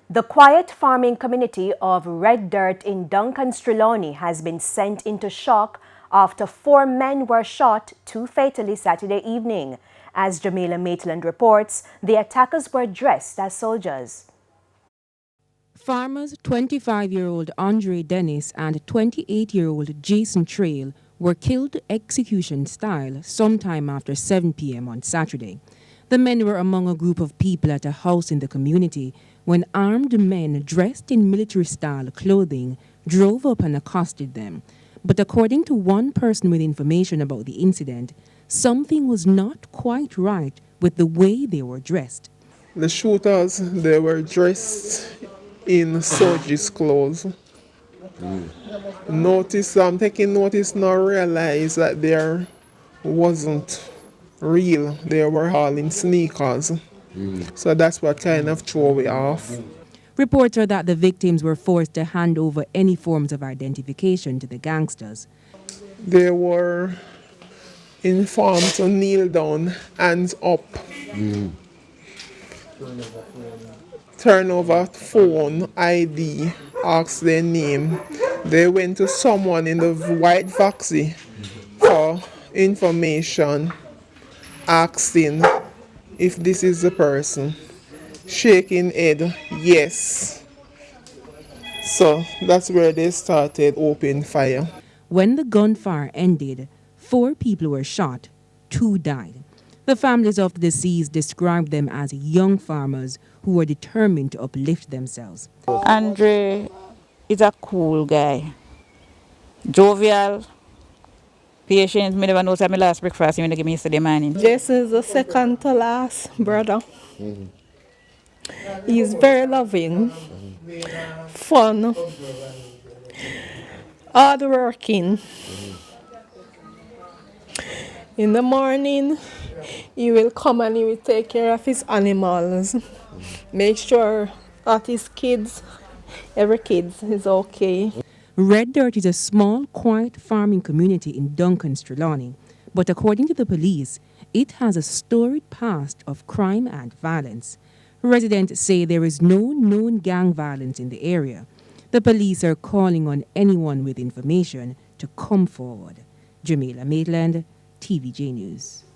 The quiet farming community of Red Dirt in Duncan's Trelawny has been sent into shock after 4 men were shot, 2 fatally Saturday evening. As Jamaica Maitland reports, the attackers were dressed as soldiers. Farmers 25-year-old Andre Dennis and 28-year-old Jason Trail were killed execution style sometime after 7 p.m. on Saturday. The men were among a group of people at a house in the community when armed men dressed in military-style clothing drove up and accosted them. But according to one person with information about the incident, something was not quite right with the way they were dressed. The shooters, they were dressed in soldiers' clothes. I'm taking notice now, realize that there wasn't real. They were all in sneakers. So that's what kind of threw me off. Reports are that the victims were forced to hand over any forms of identification to the gangsters. They were informed to kneel down, hands up. Turn over phone, ID, ask their name. They went to someone in the white vaxi for information, asking if this is the person. Shaking head, yes. So that's where they started opening fire. When the gunfire ended, 4 people were shot, 2 died. The families of the deceased described them as young farmers who were determined to uplift themselves. Andre is a cool guy, jovial, patient. Me never know my last breakfast he give me yesterday morning. Jason is the second to last brother. He's very loving, fun, hardworking. In the morning, he will come and he will take care of his animals. Make sure that his kids, every kid is okay. Red Dirt is a small, quiet farming community in Duncan's Trelawny, but according to the police, it has a storied past of crime and violence. Residents say there is no known gang violence in the area. The police are calling on anyone with information to come forward. Jamaica Maitland, TVJ News.